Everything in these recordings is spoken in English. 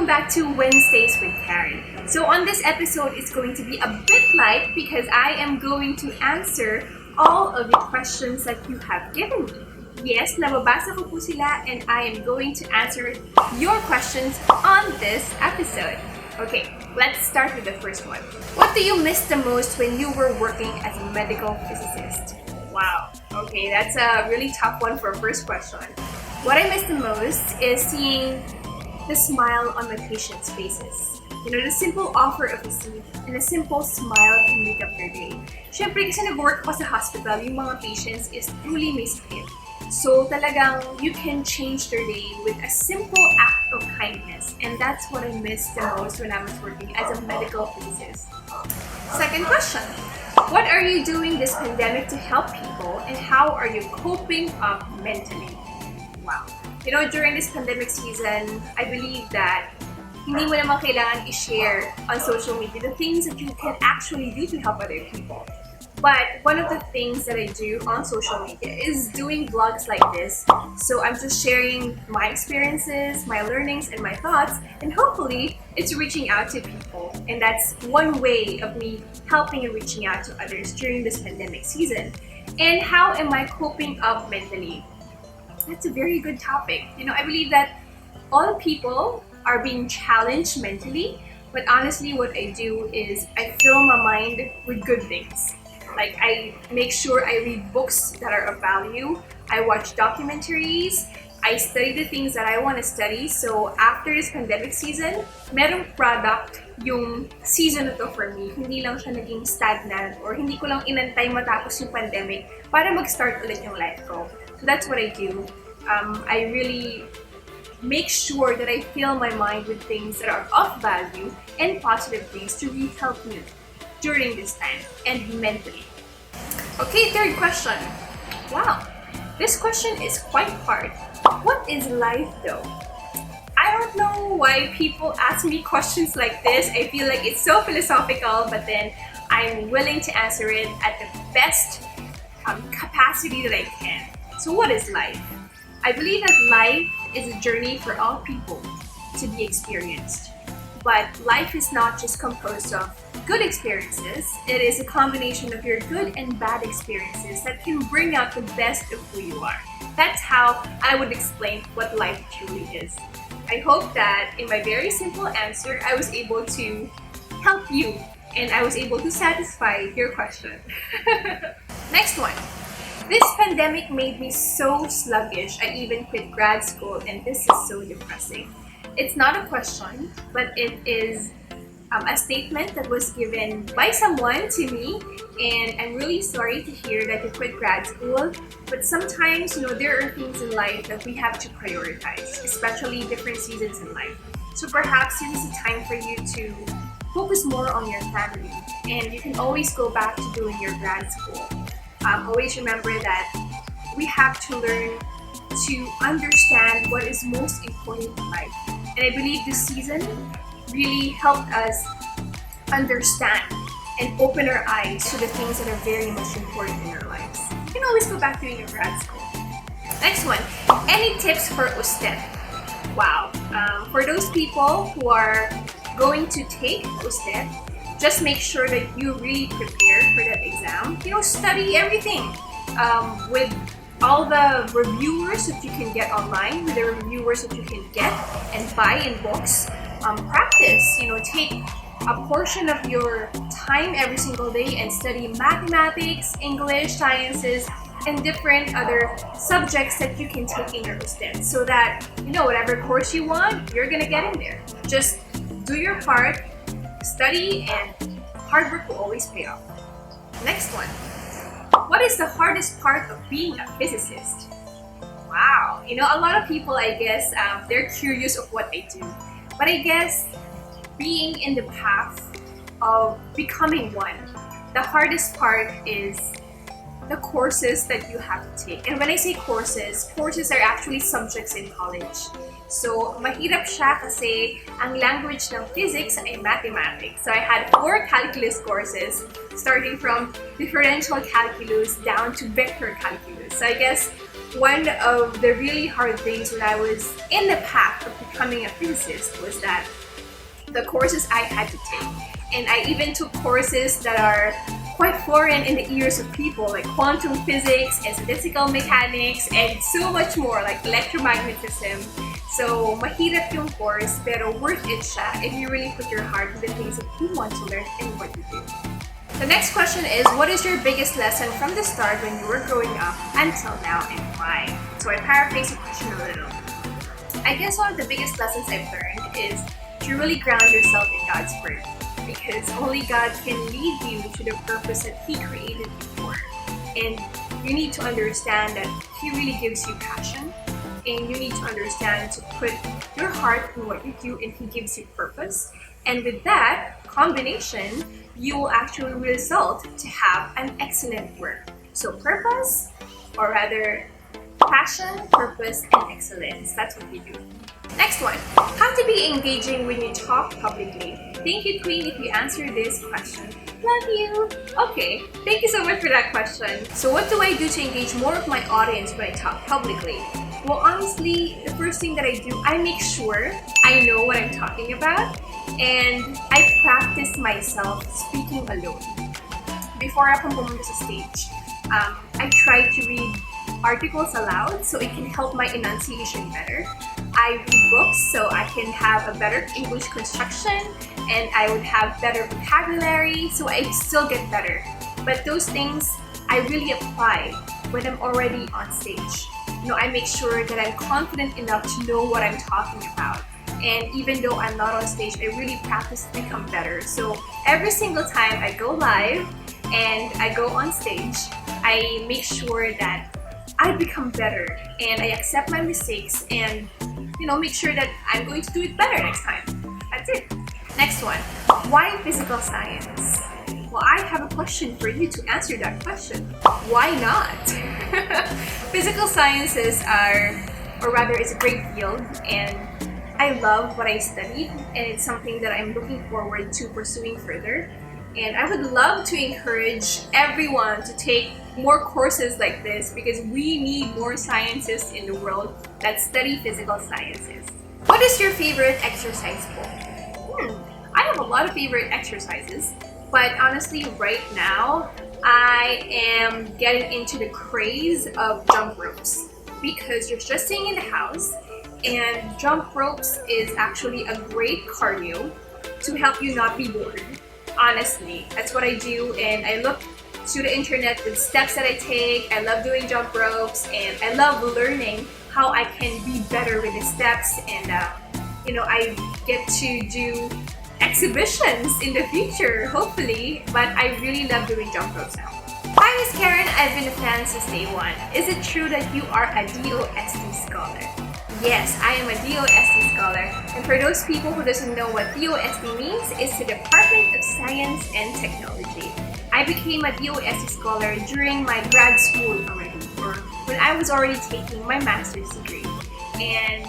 back to Wednesdays with Karen. So on this episode, it's going to be a bit light because I am going to answer all of the questions that you have given me. Yes, nababasa ko po sila and I am going to answer your questions on this episode. Okay, let's start with the first one. What do you miss the most when you were working as a medical physicist? Wow, okay, that's a really tough one for a first question. What I miss the most is seeing the smile on my patients' faces. You know, the simple offer of a seat and a simple smile can make up your day. Siyempre, kasi nag-work pa sa hospital, yung mga patients is truly may sakit. So talagang you can change their day with a simple act of kindness. And that's what I miss the most when I was working as a medical physicist. Second question. What are you doing this pandemic to help people and how are you coping up mentally? Wow. You know, during this pandemic season, I believe that hindi mo naman kailangan i-share on social media the things that you can actually do to help other people. But one of the things that I do on social media is doing vlogs like this. So I'm just sharing my experiences, my learnings, and my thoughts, and hopefully it's reaching out to people. And that's one way of me helping and reaching out to others during this pandemic season. And how am I coping up mentally? That's a very good topic. You know, I believe that all people are being challenged mentally, but honestly what I do is I fill my mind with good things. Like I make sure I read books that are of value, I watch documentaries, I study the things that I want to study. So after this pandemic season, merong product yung season na to for me. Hindi lang siya naging stagnant or hindi ko lang inantay matapos yung pandemic para mag-start ulit yung life ko. So that's what I do. I really make sure that I fill my mind with things that are of value and positive things to really help me during this time and mentally. Okay, third question. Wow, this question is quite hard. What is life though? I don't know why people ask me questions like this. I feel like it's so philosophical, but then I'm willing to answer it at the best capacity that I can. So what is life? I believe that life is a journey for all people to be experienced. But life is not just composed of good experiences. It is a combination of your good and bad experiences that can bring out the best of who you are. That's how I would explain what life truly is. I hope that in my very simple answer, I was able to help you and I was able to satisfy your question. Next one. This pandemic made me so sluggish, I even quit grad school, and this is so depressing. It's not a question, but it is a statement that was given by someone to me, and I'm really sorry to hear that you quit grad school, but sometimes, you know, there are things in life that we have to prioritize, especially different seasons in life. So perhaps this is a time for you to focus more on your family, and you can always go back to doing your grad school. Always remember that we have to learn to understand what is most important in life. And I believe this season really helped us understand and open our eyes to the things that are very much important in our lives. You can always go back to your grad school. Next one, any tips for USTEP? Wow. For those people who are going to take USTEP, just make sure that you really prepare for that exam. You know, study everything with all the reviewers that you can get online, with the reviewers that you can get and buy in books. Practice, you know, take a portion of your time every single day and study mathematics, English, sciences, and different other subjects that you can take in your USTEP so that, you know, whatever course you want, you're gonna get in there. Just do your part, study, and hard work will always pay off. Next one. What is the hardest part of being a physicist? Wow. You know, a lot of people, I guess, they're curious of what I do. But I guess being in the path of becoming one, the hardest part is the courses that you have to take. And when I say courses are actually subjects in college. So, mahirap siya kasi ang language ng physics ay mathematics. So, I had 4 calculus courses, starting from differential calculus down to vector calculus. So, I guess one of the really hard things when I was in the path of becoming a physicist was that the courses I had to take. And I even took courses that are quite foreign in the ears of people, like quantum physics and statistical mechanics and so much more, like electromagnetism. So mahirap yung course, pero worth it siya if you really put your heart to the things that you want to learn and what you do. The next question is, what is your biggest lesson from the start when you were growing up until now, and why? So I paraphrase the question a little. I guess one of the biggest lessons I've learned is to really ground yourself in God's Word, because only God can lead you to the purpose that He created you for. And you need to understand that He really gives you passion, and you need to understand to put your heart in what you do, and He gives you purpose. And with that combination, you will actually result to have an excellent work. So purpose, or rather passion, purpose, and excellence. That's what you do. Next one, how to be engaging when you talk publicly. Thank you, Queen, if you answer this question. Love you! Okay, thank you so much for that question. So what do I do to engage more of my audience when I talk publicly? Well, honestly, the first thing that I do, I make sure I know what I'm talking about, and I practice myself speaking alone. Before ako pumunta sa stage, I try to read articles aloud so it can help my enunciation better. I read books so I can have a better English construction, and I would have better vocabulary so I still get better. But those things I really apply when I'm already on stage. I make sure that I'm confident enough to know what I'm talking about. And even though I'm not on stage, I really practice to become better. So every single time I go live and I go on stage, I make sure that I become better and I accept my mistakes and make sure that I'm going to do it better next time. That's it. Next one, why physical science? Well, I have a question for you to answer that question. Why not? Physical sciences it's a great field, and I love what I studied, and it's something that I'm looking forward to pursuing further. And I would love to encourage everyone to take more courses like this, because we need more scientists in the world that study physical sciences. What is your favorite exercise book? I have a lot of favorite exercises, but honestly right now I am getting into the craze of jump ropes, because you're just staying in the house, and jump ropes is actually a great cardio to help you not be bored. Honestly, that's what I do, and I look to the internet with steps that I take. I love doing jump ropes, and I love learning how I can be better with the steps, and I get to do exhibitions in the future, hopefully, but I really love doing jump ropes now. Hi, Miss Karen. I've been a fan since day one. Is it true that you are a DOSB scholar? Yes, I am a DOSB scholar, and for those people who doesn't know what DOSB means, it's the Department of Science and Technology. I became a DOSB scholar during my grad school already, or when I was already taking my master's degree, and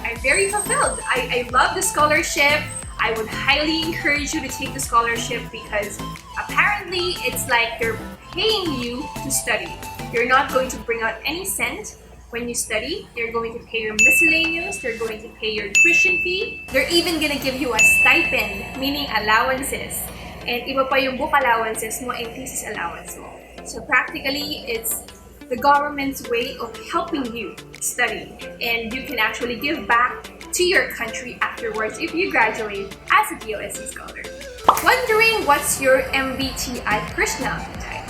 I'm very fulfilled. I love the scholarship. I would highly encourage you to take the scholarship, because apparently it's like they're paying you to study. You're not going to bring out any cent when you study. They're going to pay your miscellaneous, they're going to pay your tuition fee, they're even gonna give you a stipend, meaning allowances. And iba pa yung book allowances mo and thesis allowance mo. So practically, it's the government's way of helping you study, and you can actually give back to your country afterwards if you graduate as a DOSB scholar. Wondering what's your MBTI personality type?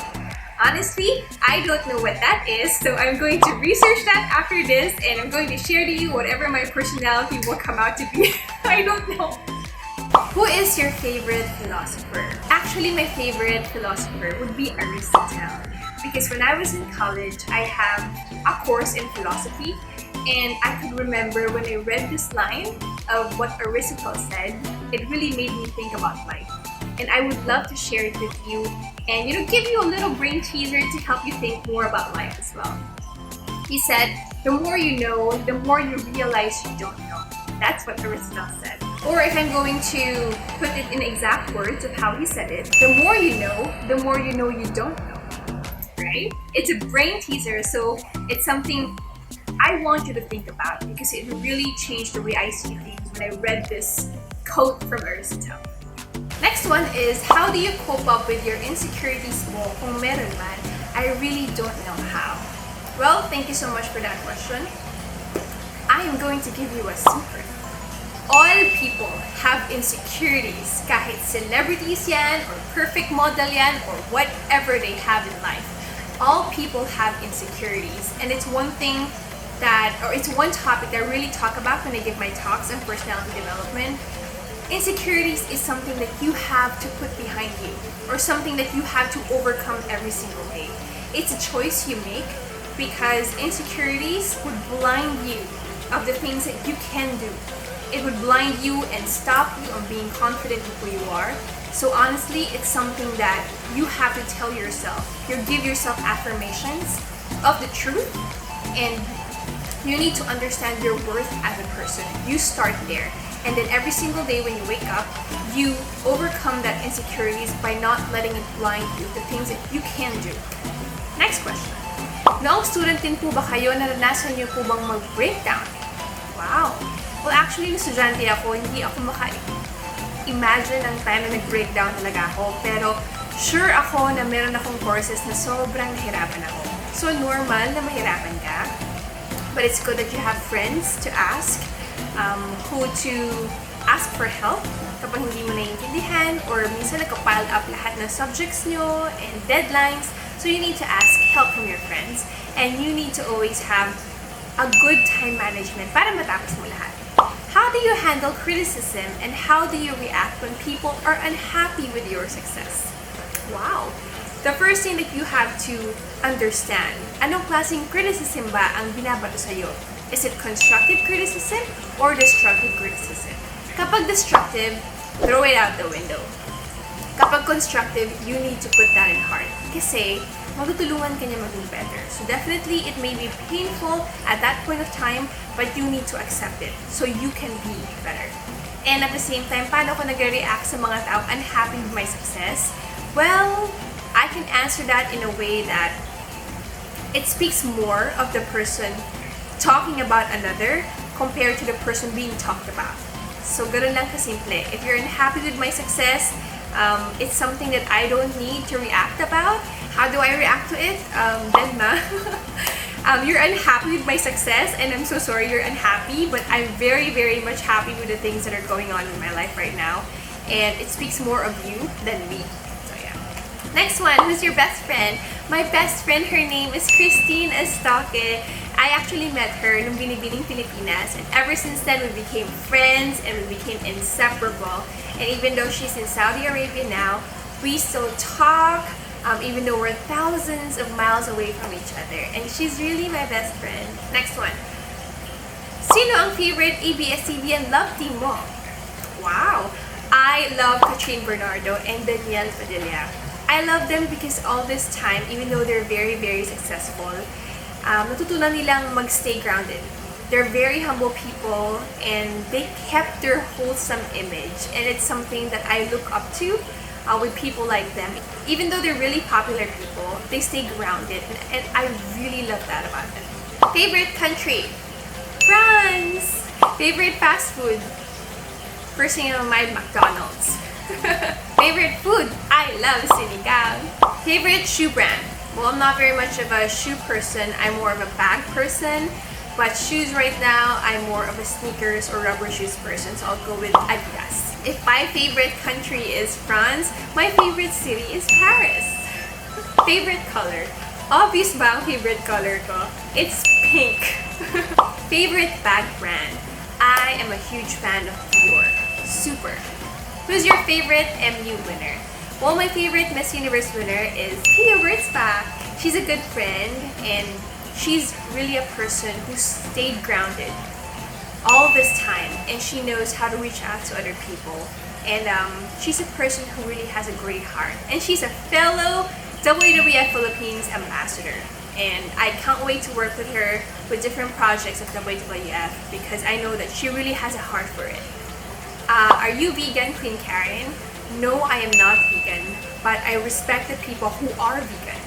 Honestly, I don't know what that is, so I'm going to research that after this, and I'm going to share to you whatever my personality will come out to be. I don't know. Who is your favorite philosopher? Actually, my favorite philosopher would be Aristotle, because when I was in college, I have a course in philosophy, and I could remember when I read this line of what Aristotle said, it really made me think about life. And I would love to share it with you and give you a little brain teaser to help you think more about life as well. He said, the more you know, the more you realize you don't know. That's what Aristotle said. Or if I'm going to put it in exact words of how he said it, the more you know you don't know. right? It's a brain teaser, so it's something I want you to think about because it really changed the way I see things when I read this quote from Aristotle. Next one is, how do you cope up with your insecurities mo kung meron man? I really don't know how. Well, thank you so much for that question. I am going to give you a secret. All people have insecurities, kahit celebrities yan, or perfect model yan, or whatever they have in life. All people have insecurities, and it's one thing it's one topic that I really talk about when I give my talks on personality development. Insecurities is something that you have to put behind you, or something that you have to overcome every single day. It's a choice you make because insecurities would blind you of the things that you can do. It would blind you and stop you on being confident in who you are. So honestly, it's something that you have to tell yourself. You give yourself affirmations of the truth, and you need to understand your worth as a person. You start there. And then every single day when you wake up, you overcome that insecurities by not letting it blind you, the things that you can do. Next question. Noong student din po ba kayo, naranasan niyo po bang mag-breakdown? Wow. Well, actually, estudyante ako, hindi ako maka-imagine ang time na nag-breakdown talaga ako. Pero sure ako na meron akong courses na sobrang nahirapan ako. So normal na mahirapan ka. But it's good that you have friends to ask, who to ask for help kapag hindi mo naiintindihan or minsan nagka-pile up lahat ng subjects nyo and deadlines. So you need to ask help from your friends, and you need to always have a good time management para matapos mo lahat. How do you handle criticism, and how do you react when people are unhappy with your success? Wow! The first thing that you have to understand, anong klaseng criticism ba ang binabato sa'yo? Is it constructive criticism or destructive criticism? Kapag destructive, throw it out the window. Kapag constructive, you need to put that in heart. Kasi magtutulungan ka niya maging better. So definitely, it may be painful at that point of time, but you need to accept it so you can be better. And at the same time, paano ko nagre-react sa mga tao unhappy with my success? Well, I can answer that in a way that it speaks more of the person talking about another compared to the person being talked about. So, ganun lang kasimple. If you're unhappy with my success, it's something that I don't need to react about. How do I react to it? You're unhappy with my success, and I'm so sorry you're unhappy, but I'm very, very much happy with the things that are going on in my life right now. And it speaks more of you than me. So, yeah. Next one, who's your best friend? My best friend, her name is Christine Estoque. I actually met her nung binibining Pilipinas, and ever since then we became friends and we became inseparable. And even though she's in Saudi Arabia now, we still talk, even though we're thousands of miles away from each other. And she's really my best friend. Next one. Sino ang favorite ABS-CBN love team mo? Wow! I love Catherine Bernardo and Danielle Padilla. I love them because all this time, even though they're very, very successful, natutunan nilang mag-stay grounded. They're very humble people, and they kept their wholesome image. And it's something that I look up to with people like them. Even though they're really popular people, they stay grounded, and I really love that about them. Favorite country? France! Favorite fast food? First thing on my McDonald's. Favorite food? I love sinigang. Favorite shoe brand? Well, I'm not very much of a shoe person. I'm more of a bag person. But shoes right now, I'm more of a sneakers or rubber shoes person. So I'll go with Adidas. If my favorite country is France, my favorite city is Paris. Favorite color? Obvious ba ang favorite color ko? It's pink. Favorite bag brand? I am a huge fan of Dior. Super. Who's your favorite MU winner? Well, my favorite Miss Universe winner is Pia Wurtzbach. She's a good friend, and she's really a person who stayed grounded all this time, and she knows how to reach out to other people. And she's a person who really has a great heart, and she's a fellow WWF Philippines ambassador. And I can't wait to work with her with different projects of WWF because I know that she really has a heart for it. Are you vegan, Queen Karen? No, I am not vegan, but I respect the people who are vegan.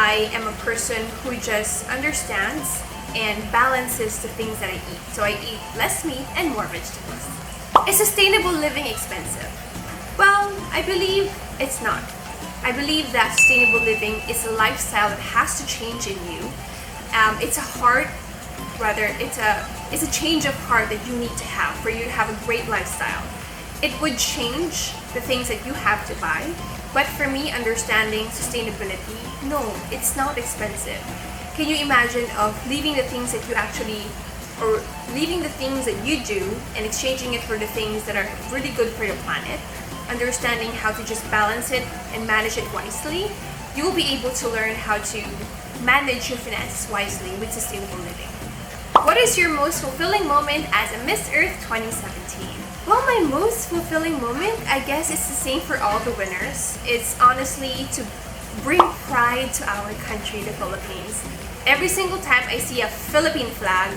I am a person who just understands and balances the things that I eat. So I eat less meat and more vegetables. Is sustainable living expensive? Well, I believe it's not. I believe that sustainable living is a lifestyle that has to change in you. It's a change of heart that you need to have for you to have a great lifestyle. It would change the things that you have to buy, but for me, understanding sustainability, no, it's not expensive. Can you imagine of leaving the things that leaving the things that you do and exchanging it for the things that are really good for the planet? Understanding how to just balance it and manage it wisely, you will be able to learn how to manage your finances wisely with sustainable living. What is your most fulfilling moment as a Miss Earth 2017? Well, my most fulfilling moment, I guess it's the same for all the winners. It's honestly to bring pride to our country, the Philippines. Every single time I see a Philippine flag,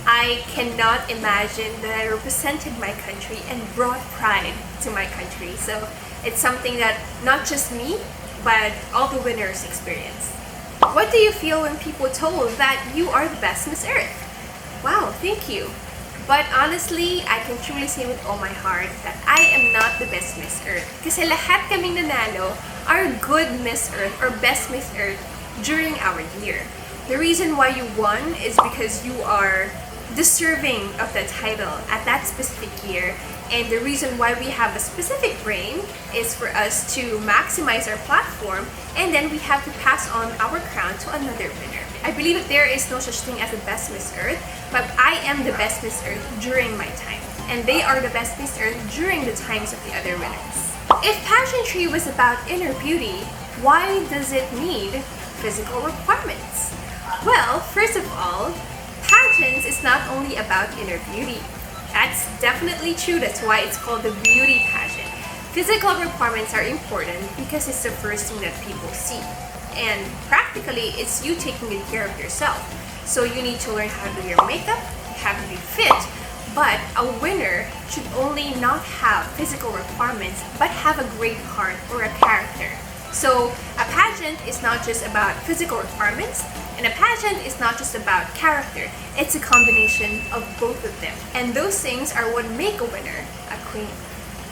I cannot imagine that I represented my country and brought pride to my country. So it's something that not just me, but all the winners experience. What do you feel when people told that you are the best Miss Earth? Wow, thank you. But honestly, I can truly say with all my heart that I am not the best Miss Earth. Kasi lahat kaming nanalo are good Miss Earth or best Miss Earth during our year. The reason why you won is because you are deserving of the title at that specific year, and the reason why we have a specific reign is for us to maximize our platform, and then we have to pass on our crown to another winner. I believe that there is no such thing as the best Miss Earth, but I am the best Miss Earth during my time, and they are the best Miss Earth during the times of the other winners. If pageantry was about inner beauty, why does it need physical requirements? Well, first of all, pageants is not only about inner beauty. That's definitely true. That's why it's called the beauty pageant. Physical requirements are important because it's the first thing that people see. And practically, it's you taking good care of yourself. So you need to learn how to do your makeup, have to be fit, but a winner should only not have physical requirements, but have a great heart or a character. So a pageant is not just about physical requirements, and a pageant is not just about character. It's a combination of both of them. And those things are what make a winner a queen.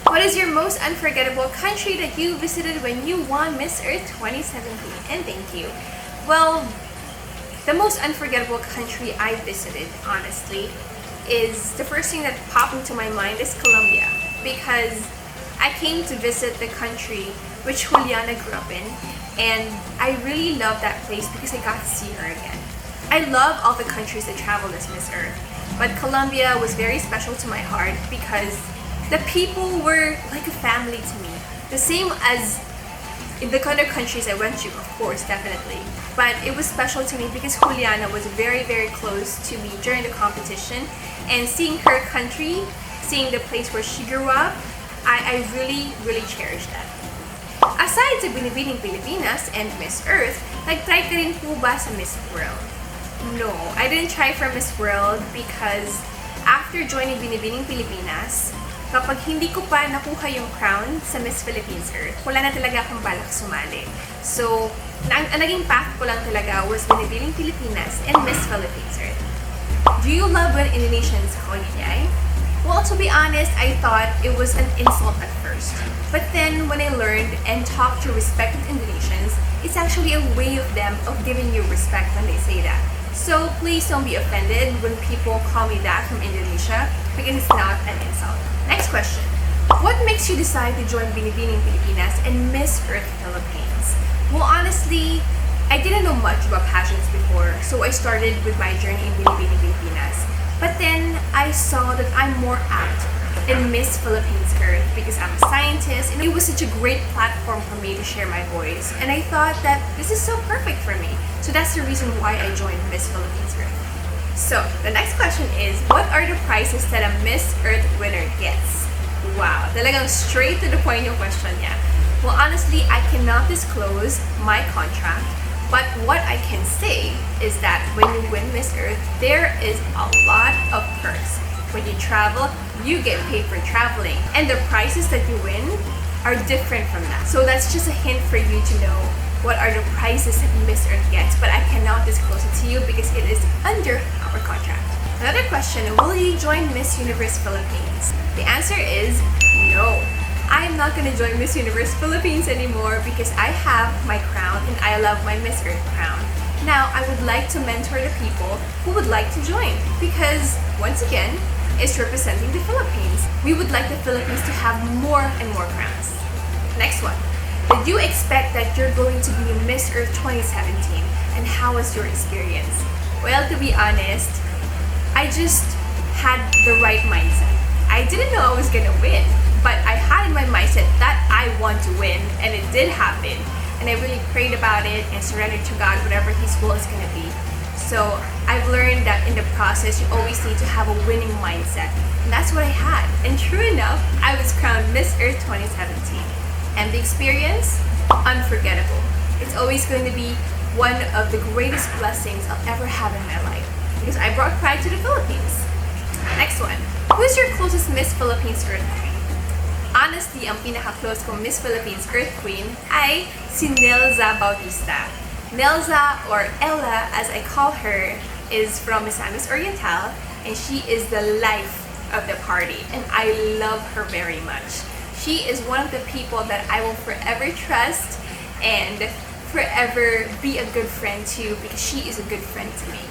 What is your most unforgettable country that you visited when you won Miss Earth 2017? And thank you. Well, the most unforgettable country I visited, honestly, is the first thing that popped into my mind is Colombia, because I came to visit the country which Juliana grew up in, and I really love that place because I got to see her again. I love all the countries that traveled as Miss Earth, but Colombia was very special to my heart because the people were like a family to me. The same as in the other countries I went to, of course, definitely. But it was special to me because Juliana was very, very close to me during the competition, and seeing her country, seeing the place where she grew up, I really, really cherish that. Aside sa Binibining Pilipinas and Miss Earth, nag-try ka rin po ba sa Miss World? No, I didn't try for Miss World because after joining Binibining Pilipinas, kapag hindi ko pa nakuha yung crown sa Miss Philippines Earth, wala na talaga akong balak sumali. So, ang naging path ko lang talaga was Binibining Pilipinas and Miss Philippines Earth. Do you love when Indonesians call you Yay? Well, to be honest, I thought it was an insult at first. But then when I learned and talked to respected Indonesians, it's actually a way of them of giving you respect when they say that. So please don't be offended when people call me that from Indonesia, because it's not an insult. Next question. What makes you decide to join Binibining Pilipinas and Miss Earth Philippines? Well, honestly, I didn't know much about pageants before, so I started with my journey in Binibining Pilipinas. But then I saw that I'm more apt in Miss Philippines Earth because I'm a scientist, and it was such a great platform for me to share my voice. And I thought that this is so perfect for me. So that's the reason why I joined Miss Philippines Earth. So the next question is, what are the prizes that a Miss Earth winner gets? Wow, talagang straight to the point yung question niya. Well, honestly, I cannot disclose my contract. But what I can say is that when you win Miss Earth, there is a lot of perks. When you travel, you get paid for traveling. And the prizes that you win are different from that. So that's just a hint for you to know what are the prizes that Miss Earth gets, but I cannot disclose it to you because it is under our contract. Another question, will you join Miss Universe Philippines? The answer is no. I am not going to join Miss Universe Philippines anymore because I have my crown and I love my Miss Earth crown. Now, I would like to mentor the people who would like to join because, once again, it's representing the Philippines. We would like the Philippines to have more and more crowns. Next one. Did you expect that you're going to be Miss Earth 2017? And how was your experience? Well, to be honest, I just had the right mindset. I didn't know I was gonna win, but I had in my mindset that I want to win, and it did happen. And I really prayed about it and surrendered to God whatever His will is gonna be. So I've learned that in the process, you always need to have a winning mindset. And that's what I had. And true enough, I was crowned Miss Earth 2017. And the experience, unforgettable. It's always going to be one of the greatest blessings I'll ever have in my life. Because I brought pride to the Philippines. Next one. Who's your closest Miss Philippines Earth Queen? Honestly, ang pinaka-close kong Miss Philippines Earth Queen ay si Nelza Bautista. Nelza, or Ella as I call her, is from Misamis Oriental and she is the life of the party and I love her very much. She is one of the people that I will forever trust and forever be a good friend to because she is a good friend to me.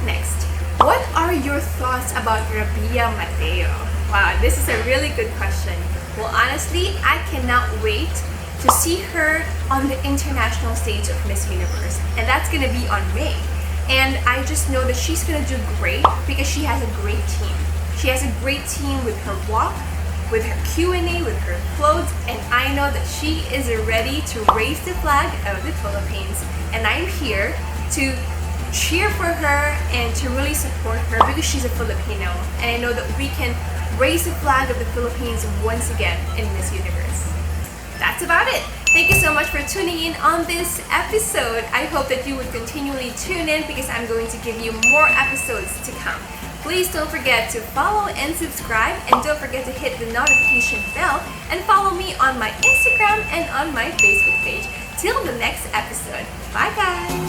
Next, what are your thoughts about Rabia Mateo? Wow, this is a really good question. Well, honestly, I cannot wait to see her on the international stage of Miss Universe, and that's gonna be on May. And I just know that she's gonna do great because she has a great team. She has a great team with her walk, with her Q&A, with her clothes, and I know that she is ready to raise the flag of the Philippines. And I'm here to cheer for her and to really support her because she's a Filipino, and I know that we can raise the flag of the Philippines once again in Miss Universe. That's about it. Thank you so much for tuning in on this episode. I hope that you would continually tune in because I'm going to give you more episodes to come. Please don't forget to follow and subscribe, and don't forget to hit the notification bell and follow me on my Instagram and on my Facebook page. Till the next episode. Bye guys!